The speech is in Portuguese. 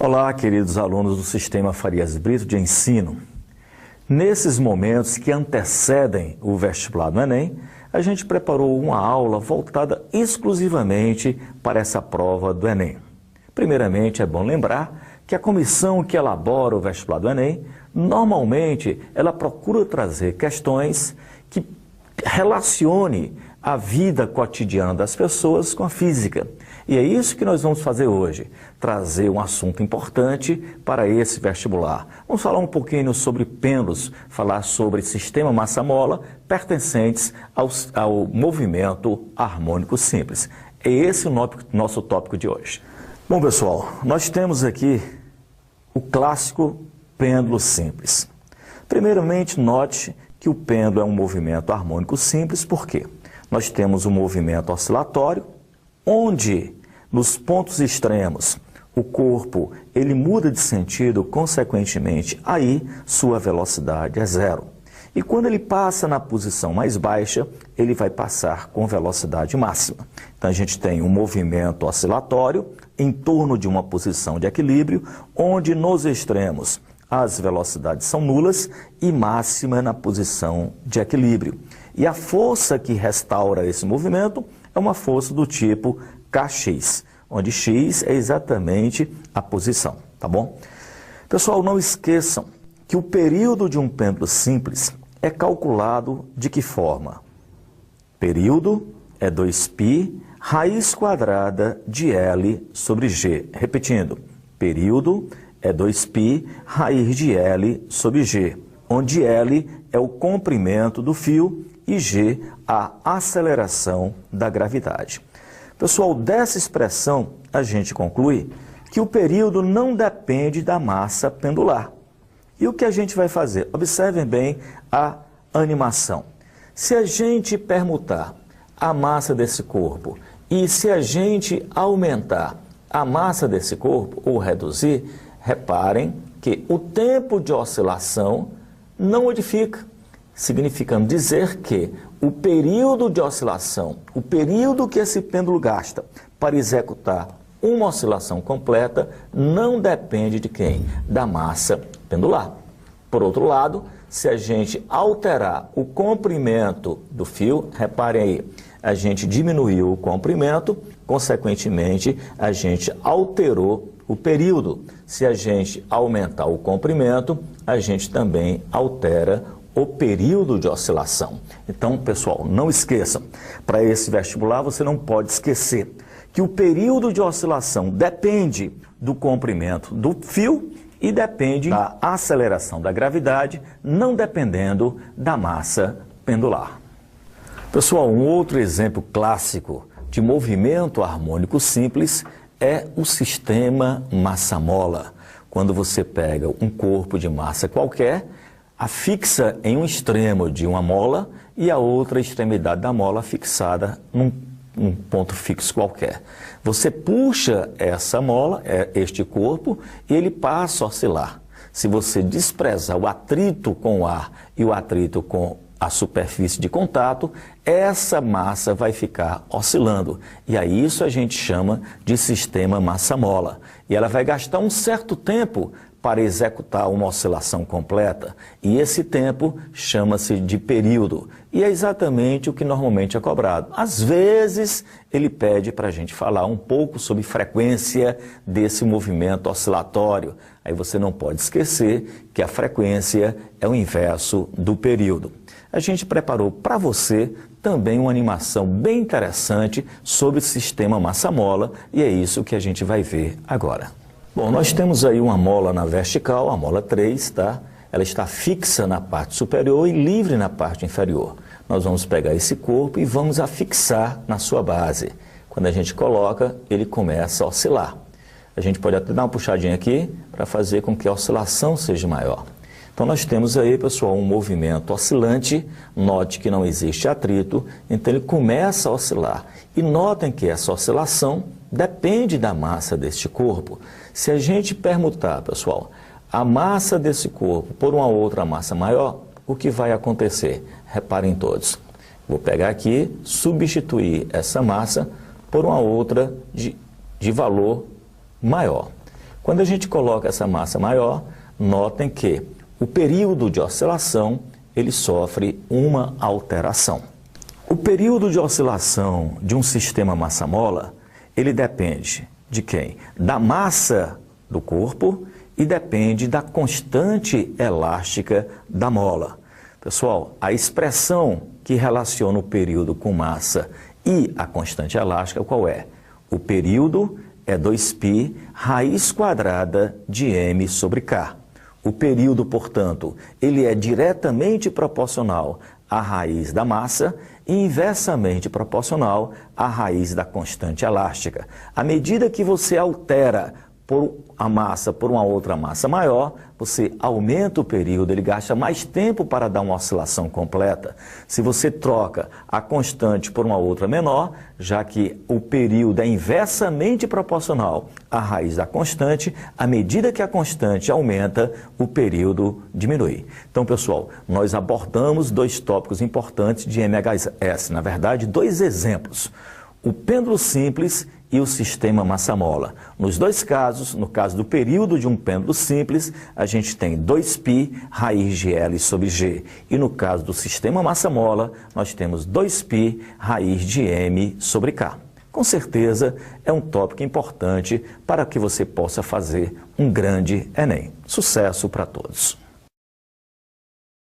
Olá, queridos alunos do Sistema Farias Brito de Ensino. Nesses momentos que antecedem o vestibular do Enem, a gente preparou uma aula voltada exclusivamente para essa prova do Enem. Primeiramente, é bom lembrar que a comissão que elabora o vestibular do Enem, normalmente, ela procura trazer questões que relacione a vida cotidiana das pessoas com a física. E é isso que nós vamos fazer hoje, trazer um assunto importante para esse vestibular. Vamos falar um pouquinho sobre pêndulos, falar sobre sistema massa-mola pertencentes ao movimento harmônico simples. É esse o nosso tópico de hoje. Bom, pessoal, nós temos aqui o clássico pêndulo simples. Primeiramente, note que o pêndulo é um movimento harmônico simples, por quê? Nós temos um movimento oscilatório, onde nos pontos extremos o corpo ele muda de sentido, consequentemente, aí sua velocidade é zero. E quando ele passa na posição mais baixa, ele vai passar com velocidade máxima. Então a gente tem um movimento oscilatório em torno de uma posição de equilíbrio, onde nos extremos as velocidades são nulas e máxima na posição de equilíbrio. E a força que restaura esse movimento é uma força do tipo Kx, onde x é exatamente a posição, tá bom? Pessoal, não esqueçam que o período de um pêndulo simples é calculado de que forma? Período é 2π raiz quadrada de L sobre G. Repetindo, período é 2π raiz de L sobre G, onde L é o comprimento do fio e G a aceleração da gravidade. Pessoal, dessa expressão a gente conclui que o período não depende da massa pendular. E o que a gente vai fazer? Observem bem a animação. Se a gente permutar a massa desse corpo e se a gente aumentar a massa desse corpo ou reduzir, reparem que o tempo de oscilação não modifica, significando dizer que o período de oscilação, o período que esse pêndulo gasta para executar uma oscilação completa, não depende de quem? Da massa pendular. Por outro lado, se a gente alterar o comprimento do fio, reparem aí, a gente diminuiu o comprimento, consequentemente, a gente alterou o período. Se a gente aumentar o comprimento, a gente também altera o período de oscilação. Então, pessoal, não esqueçam, para esse vestibular você não pode esquecer que o período de oscilação depende do comprimento do fio e depende da aceleração da gravidade, não dependendo da massa pendular. Pessoal, um outro exemplo clássico de movimento harmônico simples é o sistema massa-mola. Quando você pega um corpo de massa qualquer, afixa em um extremo de uma mola e a outra extremidade da mola fixada num ponto fixo qualquer. Você puxa essa mola, este corpo, e ele passa a oscilar. Se você desprezar o atrito com o ar e o atrito com a superfície de contato, essa massa vai ficar oscilando. E aí isso a gente chama de sistema massa-mola. E ela vai gastar um certo tempo para executar uma oscilação completa. E esse tempo chama-se de período. E é exatamente o que normalmente é cobrado. Às vezes, ele pede para a gente falar um pouco sobre frequência desse movimento oscilatório. Aí você não pode esquecer que a frequência é o inverso do período. A gente preparou para você também uma animação bem interessante sobre o sistema massa-mola e é isso que a gente vai ver agora. Bom, nós temos aí uma mola na vertical, a mola 3, tá? Ela está fixa na parte superior e livre na parte inferior. Nós vamos pegar esse corpo e vamos afixar na sua base. Quando a gente coloca, ele começa a oscilar. A gente pode até dar uma puxadinha aqui para fazer com que a oscilação seja maior. Então nós temos aí, pessoal, um movimento oscilante, note que não existe atrito, então ele começa a oscilar. E notem que essa oscilação depende da massa deste corpo. Se a gente permutar, pessoal, a massa desse corpo por uma outra massa maior, o que vai acontecer? Reparem todos. Vou pegar aqui, substituir essa massa por uma outra de valor maior. Quando a gente coloca essa massa maior, notem que o período de oscilação ele sofre uma alteração. O período de oscilação de um sistema massa-mola, ele depende de quem? Da massa do corpo e depende da constante elástica da mola. Pessoal, a expressão que relaciona o período com massa e a constante elástica, qual é? O período é 2π raiz quadrada de m sobre k. O período, portanto, ele é diretamente proporcional à raiz da massa e inversamente proporcional à raiz da constante elástica. À medida que você altera a massa por uma outra massa maior, você aumenta o período, ele gasta mais tempo para dar uma oscilação completa. Se você troca a constante por uma outra menor, já que o período é inversamente proporcional à raiz da constante, à medida que a constante aumenta, o período diminui. Então, pessoal, nós abordamos dois tópicos importantes de MHS, na verdade, dois exemplos. O pêndulo simples e o sistema massa-mola. Nos dois casos, no caso do período de um pêndulo simples, a gente tem 2π raiz de L sobre G. E no caso do sistema massa-mola, nós temos 2π raiz de M sobre K. Com certeza, é um tópico importante para que você possa fazer um grande Enem. Sucesso para todos!